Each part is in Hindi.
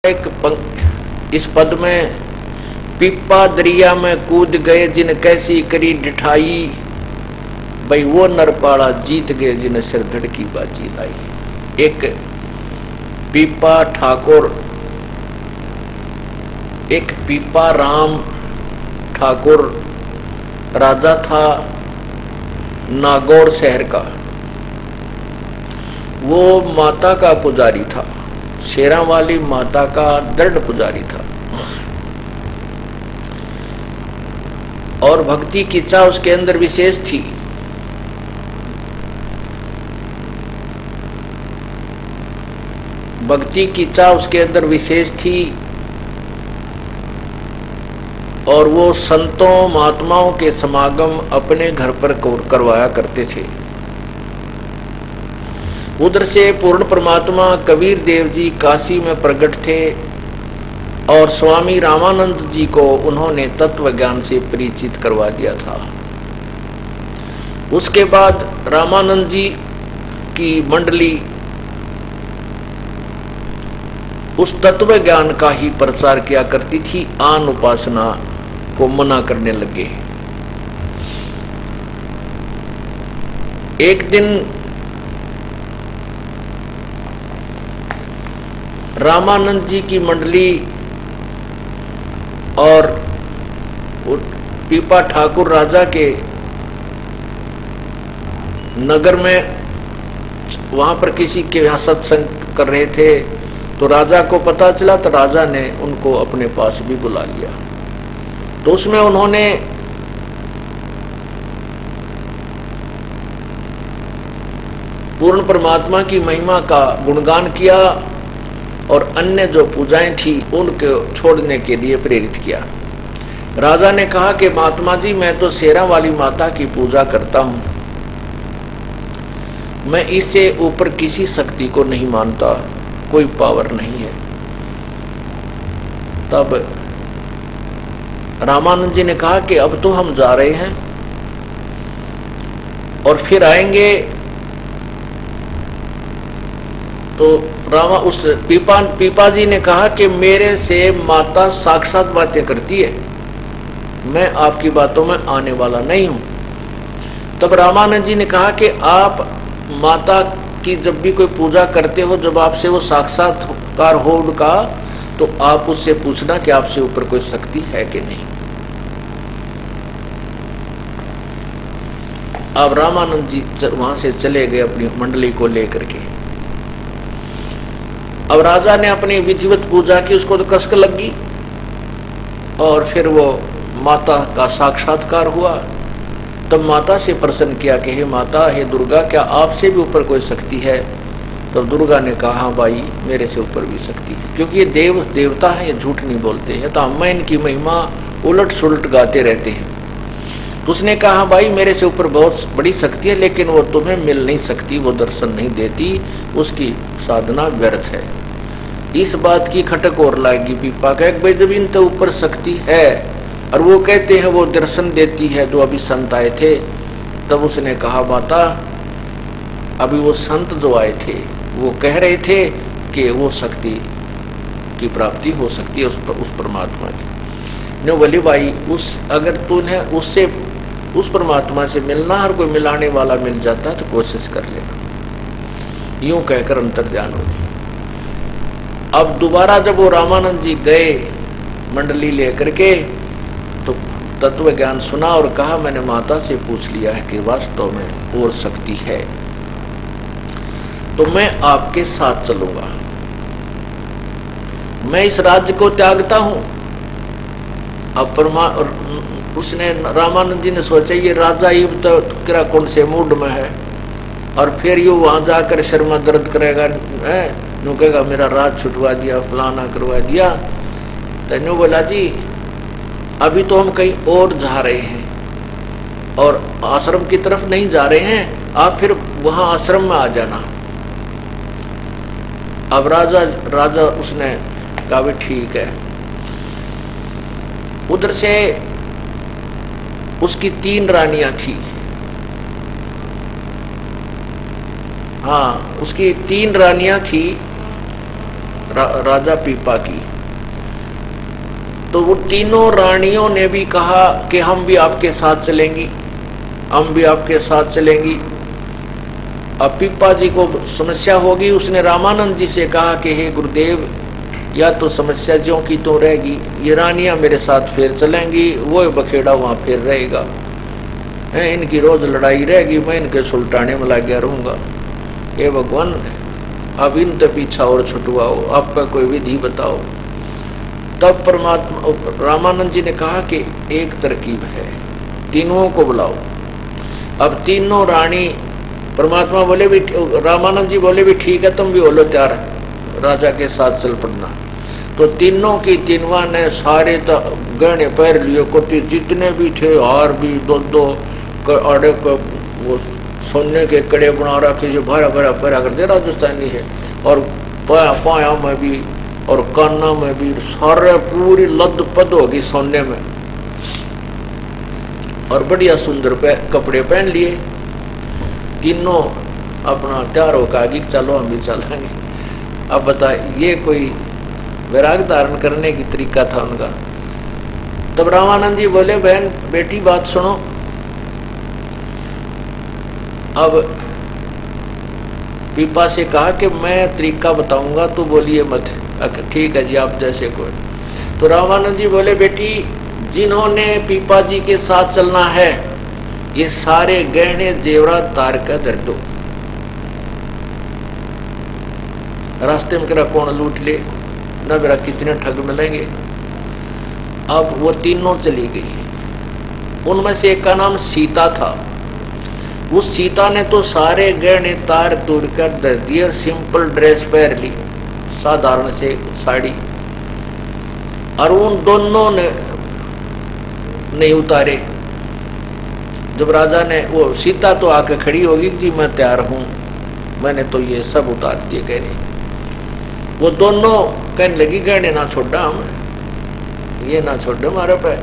इस पद में पिप्पा दरिया में कूद गए जिन कैसी करी डिठाई, भाई वो नरपाड़ा जीत गए जिन सिर धड़की बाजी लाई। एक पिप्पा ठाकुर, एक पिप्पा राम ठाकुर राजा था नागौर शहर का। वो माता का पुजारी था, शेरा वाली माता का दृढ़ पुजारी था और भक्ति की चाह उसके अंदर विशेष थी। भक्ति की चाह उसके अंदर विशेष थी और वो संतों महात्माओं के समागम अपने घर पर करवाया करते थे। उधर से पूर्ण परमात्मा कबीर देव जी काशी में प्रकट थे और स्वामी रामानंद जी को उन्होंने तत्व ज्ञान से परिचित करवा दिया था। उसके बाद रामानंद जी की मंडली उस तत्व ज्ञान का ही प्रचार किया करती थी, आन उपासना को मना करने लगे। एक दिन रामानंद जी की मंडली और पिप्पा ठाकुर राजा के नगर में वहां पर किसी के यहाँ सत्संग कर रहे थे, तो राजा को पता चला तो राजा ने उनको अपने पास भी बुला लिया। तो उसमें उन्होंने पूर्ण परमात्मा की महिमा का गुणगान किया और अन्य जो पूजाएं थी उनको छोड़ने के लिए प्रेरित किया। राजा ने कहा कि महात्मा जी, मैं तो शेरा वाली माता की पूजा करता हूं, मैं इससे ऊपर किसी शक्ति को नहीं मानता, कोई पावर नहीं है। तब रामानंद जी ने कहा कि अब तो हम जा रहे हैं और फिर आएंगे। तो उस पीपा जी ने कहा कि मेरे से माता साक्षात बातें करती है, मैं आपकी बातों में आने वाला नहीं हूं। तब रामानंद जी ने कहा कि आप माता की जब भी कोई पूजा करते हो, जब आपसे वो साक्षात्कार हो उनका, तो आप उससे पूछना कि आपसे ऊपर कोई शक्ति है कि नहीं। अब रामानंद जी वहां से चले गए अपनी मंडली को लेकर के। अब राजा ने अपनी विधिवत पूजा की, उसको तो कसक लगी और फिर वो माता का साक्षात्कार हुआ। तब माता से प्रश्न किया कि हे माता, हे दुर्गा, क्या आपसे भी ऊपर कोई शक्ति है? तब दुर्गा ने कहा, हाँ भाई, मेरे से ऊपर भी शक्ति है, क्योंकि ये देवता है, ये झूठ नहीं बोलते हैं, तो हम इनकी महिमा उलट सुलट गाते रहते हैं। तो उसने कहा, भाई, मेरे से ऊपर बहुत बड़ी शक्ति है, लेकिन वो तुम्हें मिल नहीं सकती, वो दर्शन नहीं देती, उसकी साधना व्यर्थ है। इस बात की खटक और लाएगी पिप्पा का, भाई जब इन तो ऊपर शक्ति है और वो कहते हैं वो दर्शन देती है, जो अभी संत आए थे। तब उसने कहा, माता, अभी वो संत जो आए थे वो कह रहे थे कि वो शक्ति की प्राप्ति हो सकती है उस परमात्मा की। ने बोली, भाई, अगर तूने उससे उस परमात्मा से मिलना, हर कोई मिलाने वाला मिल जाता तो कोशिश कर लेना। यूं कहकर अंतर्ध्यान हो गई। अब दोबारा जब वो रामानंद जी गए मंडली लेकर के, तो तत्व ज्ञान सुना और कहा, मैंने माता से पूछ लिया है कि वास्तव में और शक्ति है, तो मैं आपके साथ चलूंगा। मैं इस राज्य को त्यागता हूं। अब उसने रामानंद जी ने सोचा, ये राजा ये तो किरा कौन से मूड में है, और फिर यू वहां जाकर शर्मा दर्द करेगा, नु कहेगा मेरा राज छुटवा दिया, फलाना करवा दिया। तो बोला, जी अभी तो हम कहीं और जा रहे हैं और आश्रम की तरफ नहीं जा रहे हैं, आप फिर वहां आश्रम में आ जाना। अब राजा उसने कहा, भी ठीक है। उधर से उसकी 3 रानियां थी। हाँ, उसकी 3 रानियां थी। राजा पीपा की। तो वो तीनों रानियों ने भी कहा कि हम भी आपके साथ चलेंगी, हम भी आपके साथ चलेंगी। अब पीपा जी को समस्या होगी, उसने रामानंद जी से कहा कि हे गुरुदेव, या तो समस्या ज्यों की तो रहेगी, ये रानियां मेरे साथ फिर चलेंगी, वो बखेड़ा वहां फिर रहेगा, इनकी रोज लड़ाई रहेगी, मैं इनके सुलटाने में लग गया रहूंगा। हे भगवान, अब इन तो पीछा और छुटवाओ, आपका कोई विधि बताओ। तब परमात्मा रामानंद जी ने कहा कि एक तरकीब है, तीनों को बुलाओ। अब तीनों रानी, परमात्मा बोले भी, रामानंद जी बोले भी ठीक है, तुम भी बोलो तैयार, राजा के साथ चल पड़ना। तो तीनों की तीनवा ने सारे गहने पैर लिए, कोटी जितने भी थे, हार भी, दो आड़े वो सोने के कड़े बना रखे जो भरा भरा पैरा करते राजस्थानी है, और पाया में भी और काना में भी सारे पूरी लद पद होगी सोने में, और बढ़िया सुंदर कपड़े पहन लिए। तीनों अपना तैयार होकर आगे चलो, हम भी चलेंगे। अब बता, ये कोई वैराग धारण करने की तरीका था उनका। तब रामानंद जी बोले, बहन बेटी बात सुनो। अब पीपा से कहा कि मैं तरीका बताऊंगा, तो बोलिए मत। ठीक है जी, आप जैसे कोई। तो रामानंद जी बोले, बेटी जिन्होंने पीपा जी के साथ चलना है, ये सारे गहने जेवरात तार कर धर दो, रास्ते में करा कौन लूट ले, न मेरा कितने ठग मिलेंगे। अब वो तीनों चली गई। उनमें से एक का नाम सीता था। उस सीता ने तो सारे गहने तार तोड़ कर दे दिए, सिंपल ड्रेस पहन ली, साधारण से साड़ी, और उन दोनों ने नहीं उतारे। जब राजा ने, वो सीता तो आके खड़ी होगी जी मैं तैयार हूं, मैंने तो ये सब उतार दिए गहने। वो दोनों कहने लगी, गहने ना छोड़ा, हम ये ना छोड़े हमारे पे,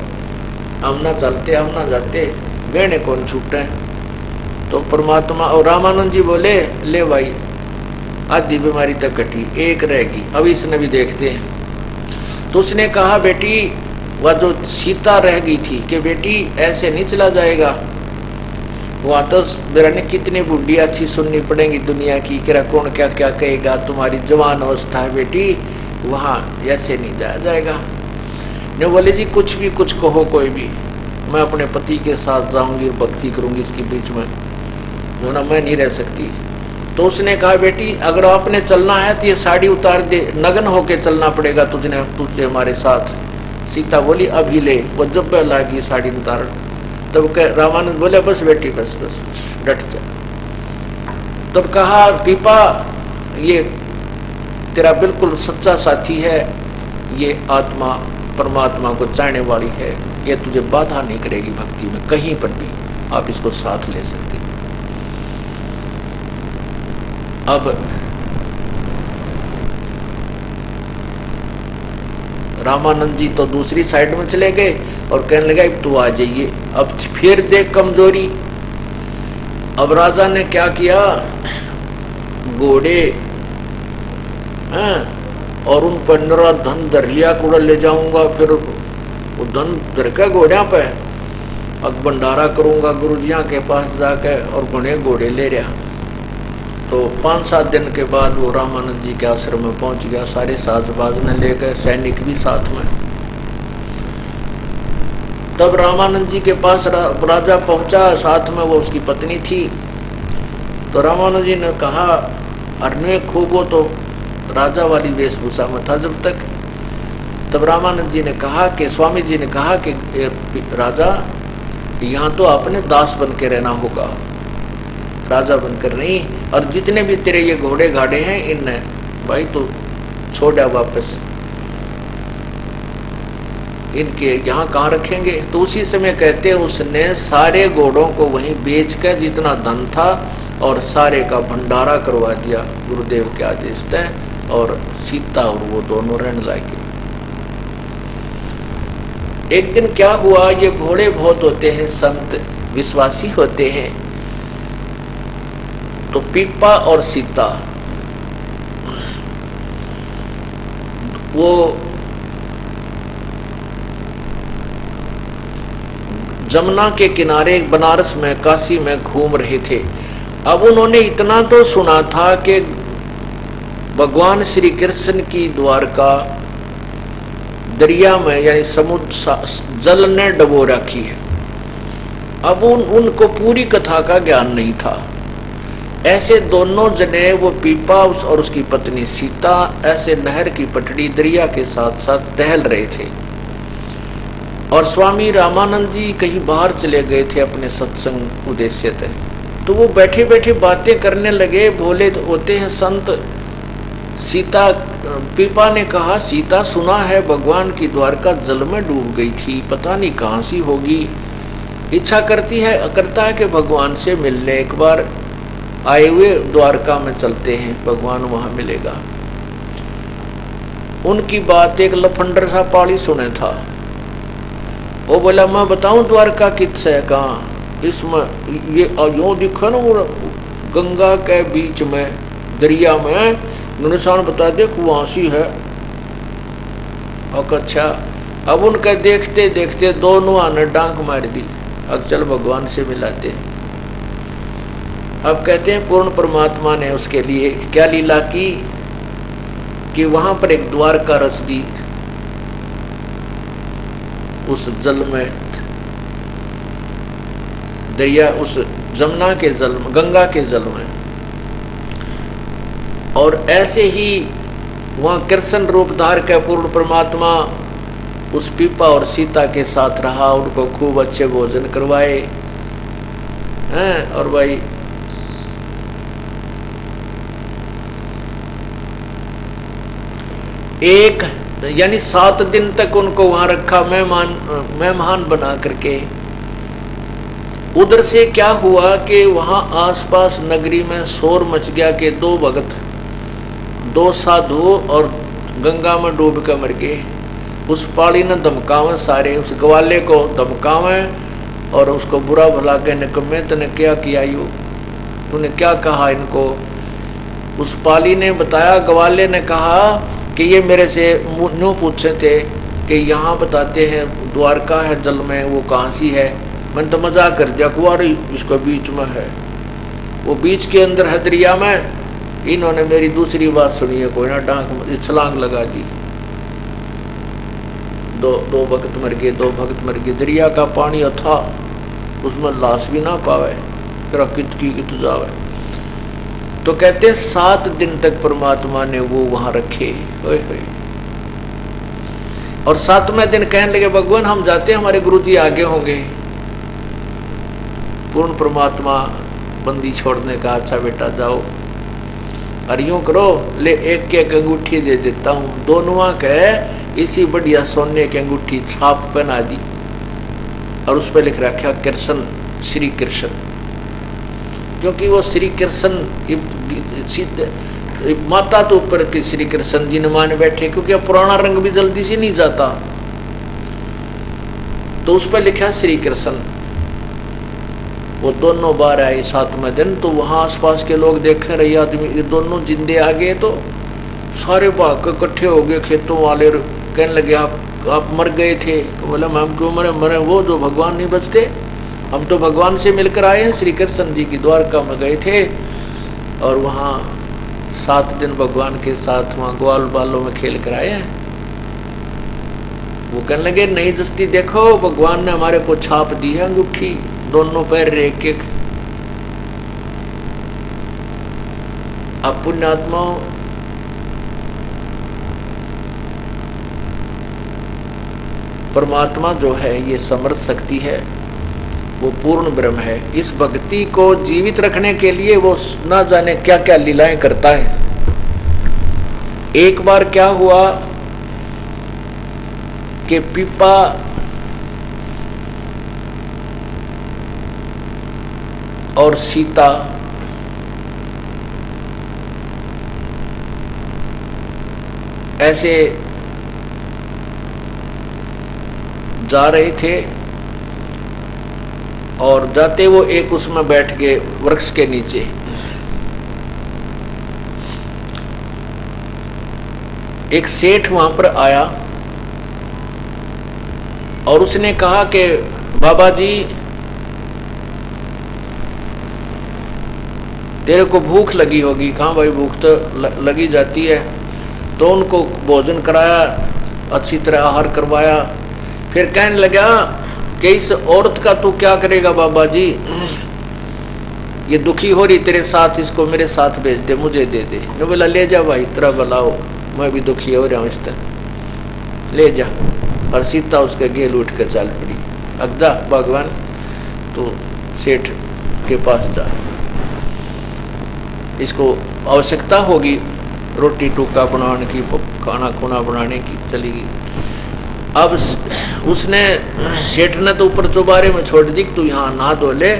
हम ना चलते, हम ना जाते, गहने कौन छूटे। तो परमात्मा और रामानंद जी बोले, ले भाई आधी बीमारी तक कटी, एक रहेगी, अब इसने भी देखते हैं। तो उसने कहा, बेटी वह जो सीता रह गई थी, कि बेटी ऐसे नहीं चला जाएगा, वहां तो मेरा ने कितनी बुढ़ी अच्छी सुननी पड़ेगी दुनिया की, कि कौन क्या क्या कहेगा, तुम्हारी जवान अवस्था है बेटी, वहां ऐसे नहीं जाया जाएगा। ने बोले जी कुछ भी कुछ कहो, कोई भी, मैं अपने पति के साथ जाऊंगी, भक्ति करूंगी, इसके बीच में जो ना मैं नहीं रह सकती। तो उसने कहा, बेटी अगर आपने चलना है तो ये साड़ी उतार दे, नग्न होके चलना पड़ेगा तुझे हमारे साथ। सीता बोली, अभी ले। वो जब लागी साड़ी उतार, तब रामानंद बोले, बस बेटी बस बस डट जा। तब कहा, पीपा ये तेरा बिल्कुल सच्चा साथी है, ये आत्मा परमात्मा को चाहने वाली है, ये तुझे बाधा नहीं करेगी भक्ति में कहीं पर भी, आप इसको साथ ले सकते। अब रामानंद जी तो दूसरी साइड में चले गए और कहने लगा, अब तू आ जाइए, अब फिर देख कमजोरी। अब राजा ने क्या किया, घोड़े और उन पर नरा धन धर लिया, कूड़ा ले जाऊंगा, फिर वो धन धर के घोड़िया पे अब भंडारा करूंगा गुरुजिया के पास जाके, और घने घोड़े ले रहा। तो 5-7 दिन के बाद वो रामानंद जी के आश्रम में पहुंच गया, सारे साजबाज ने लेकर, सैनिक भी साथ में। तब रामानंद जी के पास राजा पहुंचा, साथ में वो उसकी पत्नी थी। तो रामानंद जी ने कहा, अरे खूब, वो तो राजा वाली वेशभूषा में था जब तक। तब रामानंद जी ने कहा कि, स्वामी जी ने कहा कि राजा यहाँ तो आपने दास बन के रहना होगा, राजा बनकर नहीं, और जितने भी तेरे ये घोड़े गाड़े हैं, इनने भाई तो छोड़ा वापस, इनके यहाँ कहाँ रखेंगे। तो उसी समय कहते हैं उसने सारे घोड़ों को वहीं बेचकर जितना धन था और सारे का भंडारा करवा दिया गुरुदेव के आदेश तय, और सीता और वो दोनों रहने लगे। एक दिन क्या हुआ, ये घोड़े बहुत होते हैं, संत विश्वासी होते हैं। तो पीपा और सीता वो जमुना के किनारे बनारस में, काशी में घूम रहे थे। अब उन्होंने इतना तो सुना था कि भगवान श्री कृष्ण की द्वारका दरिया में यानी समुद्र जल ने डबो रखी है। अब उनको पूरी कथा का ज्ञान नहीं था। ऐसे दोनों जने, वो पीपा और उसकी पत्नी सीता, ऐसे नहर की पटड़ी दरिया के साथ साथ टहल रहे थे। और स्वामी रामानंद जी कहीं बाहर चले गए थे अपने सत्संग उद्देश्य थे। तो वो बैठे बैठे बातें करने लगे। भोले तो होते हैं संत। सीता, पीपा ने कहा, सीता सुना है भगवान की द्वारका जल में डूब गई थी, पता नहीं कहां सी होगी। इच्छा करता है कि भगवान से मिलने एक बार आए हुए द्वारका में चलते हैं, भगवान वहां मिलेगा। उनकी बात एक लफंडर सा पाली सुने था। वो बोला, मैं बताऊं द्वारका किस है, कहाँ, इसमें ये यो दिखा ना, वो गंगा के बीच में दरिया में निशान बता, देख वहां सी है। और अच्छा, अब उनके देखते देखते दोनों आने डांक मार दी। अब चल भगवान से मिलाते। अब कहते हैं पूर्ण परमात्मा ने उसके लिए क्या लीला की कि वहां पर एक द्वारका रच दी उस जल में, दरिया, उस जमुना के जल में, गंगा के जल में। और ऐसे ही वहां कृष्ण रूप धार के पूर्ण परमात्मा उस पीपा और सीता के साथ रहा, उनको खूब अच्छे भोजन करवाए हैं। और भाई एक यानी 7 दिन तक उनको वहां रखा मेहमान बना करके। उधर से क्या हुआ कि वहां आसपास नगरी में शोर मच गया कि 2 भगत, 2 साधु और गंगा में डूब कर मर गए। उस पाड़ी ने धमकावे, सारे उस ग्वाले को धमकावे और उसको बुरा भला के निकम्मे, तूने क्या किया, यू तूने क्या कहा इनको। उस पाली ने बताया, ग्वाले ने कहा कि ये मेरे से न्यू पूछे थे कि यहाँ बताते हैं द्वारका है जल में, वो कहाँ सी है। मैंने तो मजाक कर दिया, कुआरी इसको बीच में है, वो बीच के अंदर है दरिया में। इन्होंने मेरी दूसरी बात सुनी है, कोई ना डांक छलांग लगा दी। दो भक्त मर गए, 2 भक्त मर गए। दरिया का पानी था, उसमें लाश भी ना पावे, तेरा कित जावे। तो कहते 7 दिन तक परमात्मा ने वो वहां रखे। और 7वें दिन कहने लगे, भगवान हम जाते, हमारे गुरु जी आगे होंगे। पूर्ण परमात्मा बंदी छोड़ने का, अच्छा बेटा जाओ, और यूं करो, ले एक अंगूठी दे देता हूं। दोनों के इसी बढ़िया सोने की अंगूठी छाप पहना दी और उस पर लिख रखा कृष्ण, श्री कृष्ण। क्योंकि वो श्री कृष्ण माता तो ऊपर के श्री कृष्ण जी ने मान बैठे, क्योंकि अब पुराना रंग भी जल्दी से नहीं जाता, तो उस पर लिखा श्री कृष्ण। वो दोनों बार आए 7वें दिन। तो वहां आसपास के लोग देखे रहे आदमी, ये दोनों जिंदे आ गए। तो सारे भाग के इकट्ठे हो गए खेतों वाले, कहने लगे आप मर गए थे। तो बोला हम क्यों मरे, वो जो भगवान नहीं बचते, हम तो भगवान से मिलकर आए हैं, श्री कृष्ण जी की द्वारका में गए थे और वहाँ 7 दिन भगवान के साथ वहाँ ग्वाल बालों में खेल कर आए हैं। वो कहने लगे नहीं जस्ती, देखो भगवान ने हमारे को छाप दी है अंगूठी, दोनों पैर एक एक। अब पुण्यात्माओं, परमात्मा जो है ये समर्थ शक्ति है, वो पूर्ण ब्रह्म है। इस भक्ति को जीवित रखने के लिए वो ना जाने क्या क्या लीलाएं करता है। एक बार क्या हुआ कि पीपा और सीता ऐसे जा रहे थे और जाते वो एक उसमें बैठ गए वृक्ष के नीचे। एक सेठ वहां पर आया और उसने कहा कि बाबा जी तेरे को भूख लगी होगी। कहाँ भाई, भूख तो लगी जाती है। तो उनको भोजन कराया, अच्छी तरह आहार करवाया। फिर कहने लगा कि इस औरत का तू क्या करेगा बाबा जी, ये दुखी हो रही तेरे साथ, इसको मेरे साथ भेज दे, मुझे दे दे। ने बोला ले जा भाई, तेरा भलाओ, मैं भी दुखी हो रहा हूँ, इस तरह ले जा। और सीता उसके गेल उठ कर चल पड़ी। अब जा भगवान, तो सेठ के पास जा, इसको आवश्यकता होगी रोटी टूका बनाने की, खाना खुना बनाने की, चली गई। अब उसने, सेठ ने तो ऊपर चौबारे में छोड़ दी, तू यहाँ नहा धो ले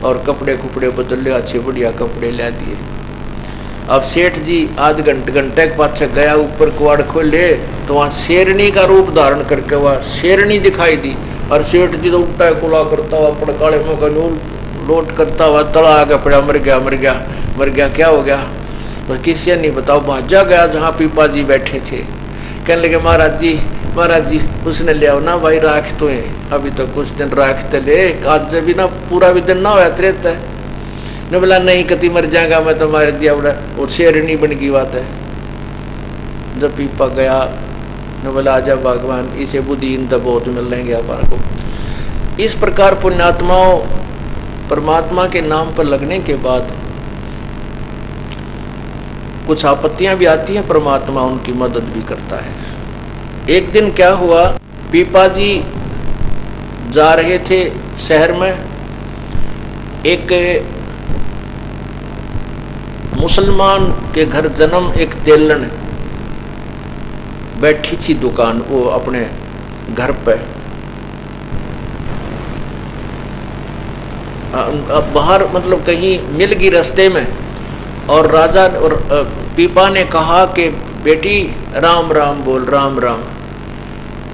और कपड़े कुपड़े बदल ले, अच्छे बढ़िया कपड़े ला दिए। अब सेठ जी आध घंटे के पाछे गया, ऊपर कुआड़ खोले तो वहाँ शेरनी का रूप धारण करके वह शेरनी दिखाई दी। और सेठ जी तो उल्टा कुला करता हुआ, पड़काले में गनूल लोट करता हुआ तला आगे पड़ा, मर गया मर गया मर गया। क्या हो गया? तो किसी नहीं बताओ, भाजा गया जहाँ पीपा जी बैठे थे। कहने लगे महाराज जी उसने ले आओ ना भाई, राख तो है, अभी तो कुछ दिन राखते ले, आज भी ना पूरा भी दिन ना होया त्रेता है। ने बोला नहीं कति मर जाएगा मैं तो, मार दिया बड़ा, वो शेरनी बन की बात है। जब पीपा गया ने बोला आजा भगवान, इसे बुद्धिहीन तो बहुत मिल लेंगे अपन को। इस प्रकार पुण्यात्माओं परमात्मा के नाम पर लगने के बाद कुछ आपत्तियां भी आती हैं, परमात्मा उनकी मदद भी करता है। एक दिन क्या हुआ, पीपा जी जा रहे थे शहर में, एक मुसलमान के घर जन्म एक तेलन बैठी थी दुकान, वो अपने घर पे। अब बाहर मतलब कहीं मिल गई रास्ते में, और राजा और पीपा ने कहा कि बेटी राम राम बोल, राम राम।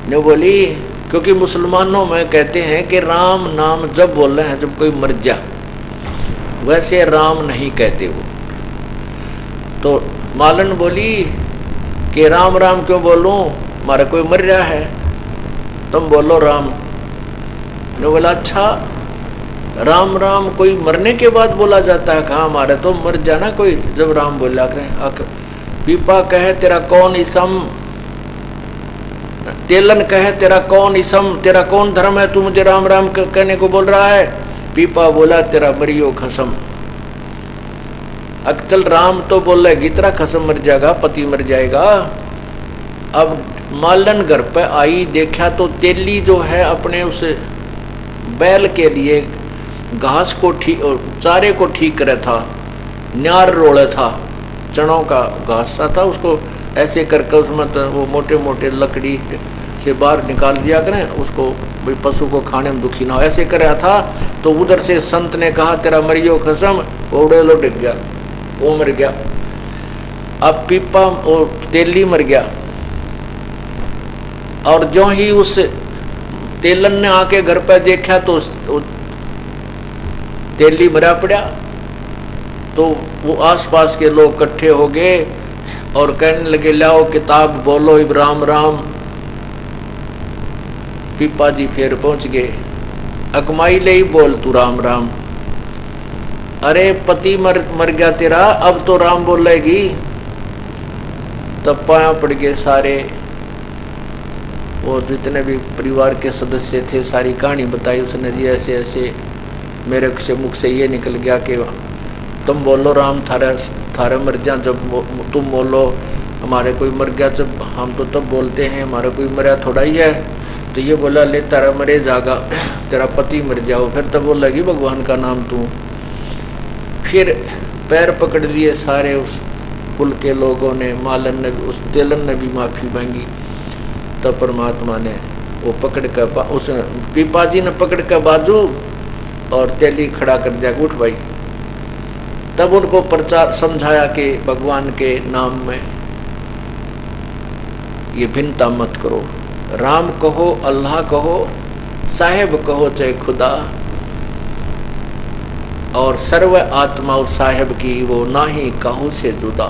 ने बोली, क्योंकि मुसलमानों में कहते हैं कि राम नाम जब बोल रहे हैं जब कोई मर जा, वैसे राम नहीं कहते वो। तो मालन बोली कि राम राम क्यों बोलूं, हमारा कोई मर रहा है, तुम बोलो राम। ने बोला अच्छा, राम राम कोई मरने के बाद बोला जाता है? कहाँ, हमारे तो मर जाना कोई जब राम बोला करें। पीपा कहे तेरा कौन इसम, तेलन कहे तेरा कौन इसम, तेरा कौन धर्म है, तू मुझे राम राम कहने को बोल रहा है? पीपा बोला तेरा मरियो खसम। चल राम तो बोल रहे, तेरा खसम मर जाएगा, पति मर जाएगा। अब मालन घर पे आई, देखा तो तेली जो है अपने उस बैल के लिए घास को ठीक, चारे को ठीक करे था, न्यार रोड़े था, चनों का घास सा था, उसको ऐसे करके उसमें तो वो मोटे मोटे लकड़ी से बाहर निकाल दिया करें उसको, भाई पशु को खाने में दुखी ना हो, ऐसे कर रहा था। तो उधर से संत ने कहा तेरा मरियो कसम, ओड़े लो डिग गया, वो मर गया। अब पीपा और तेली मर गया, और जो ही उस तेलन ने आके घर पर देखा तो तेली मरा पड़ा। तो वो आसपास के लोग इकट्ठे हो गए और कहने लगे लाओ किताब बोलो इब राम राम। पीपा जी फिर पहुंच गए, अकमाई ले ही बोल तू राम राम। अरे पति मर गया तेरा, अब तो राम बोलेगी। तब पाया पड़ गए सारे, वो जितने भी परिवार के सदस्य थे, सारी कहानी बताई उसने जी, ऐसे ऐसे मेरे से मुख से ये निकल गया कि तुम बोलो राम थारे मर जा, जब तुम बोलो हमारे कोई मर गया, जब हम तो तब बोलते हैं हमारा कोई मरा थोड़ा ही है। तो ये बोला ले तारा मरे जागा, तेरा पति मर जाओ। फिर तब बोलेगी भगवान का नाम तू। फिर पैर पकड़ लिए सारे उस कुल के लोगों ने, मालन ने, उस तेलन ने भी माफ़ी मांगी। तब परमात्मा ने वो पकड़ कर, उस पीपा जी ने पकड़ कर बाजू और तेली खड़ा कर दिया, उठ भाई। तब उनको प्रचार समझाया कि भगवान के नाम में ये भिन्नता मत करो, राम कहो, अल्लाह कहो, साहेब कहो चाहे खुदा, और सर्व आत्मा उस साहेब की वो ना ही काहू से जुदा।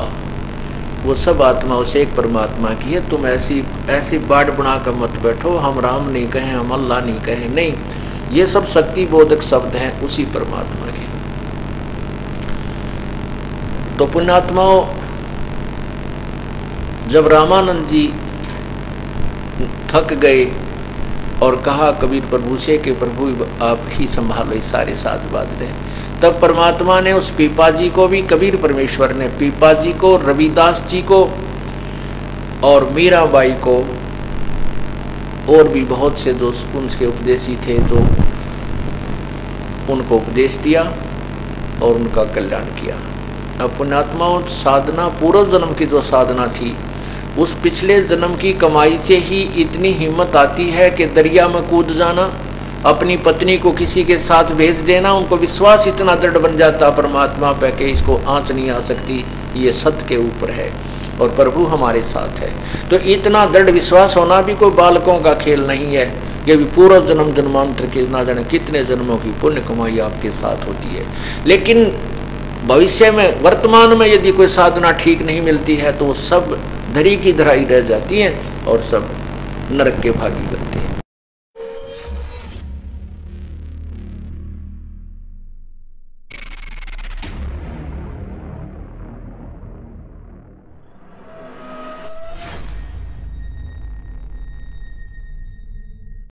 वो सब आत्मा उस एक परमात्मा की है। तुम ऐसी ऐसी बाढ़ बना कर मत बैठो, हम राम नहीं कहें, हम अल्लाह नहीं कहें, नहीं, ये सब शक्ति बोधक शब्द हैं उसी परमात्मा के। तो पुण्यात्माओं, जब रामानंद जी थक गए और कहा कबीर प्रभु से कि प्रभु आप ही संभालो, इस सारे साथ बात रहे, तब परमात्मा ने उस पीपा जी को भी, कबीर परमेश्वर ने पीपा जी को, रविदास जी को और मीराबाई को और भी बहुत से जो उनके उपदेशी थे जो उनको उपदेश दिया और उनका कल्याण किया। अब पुण्यात्माओं, साधना पूर्व जन्म की जो साधना थी उस पिछले जन्म की कमाई से ही इतनी हिम्मत आती है कि दरिया में कूद जाना, अपनी पत्नी को किसी के साथ भेज देना, उनको विश्वास इतना दृढ़ बन जाता परमात्मा पे कि इसको आंच नहीं आ सकती, ये सत्य के ऊपर है और प्रभु हमारे साथ है। तो इतना दृढ़ विश्वास होना भी कोई बालकों का खेल नहीं है। ये भी पूर्व जन्म जन्मांतर के ना जाने कितने जन्मों की पुण्य कमाई आपके साथ होती है। लेकिन भविष्य में, वर्तमान में यदि कोई साधना ठीक नहीं मिलती है तो वो सब धरी की धराई रह जाती हैं और सब नरक के भागी बनते हैं।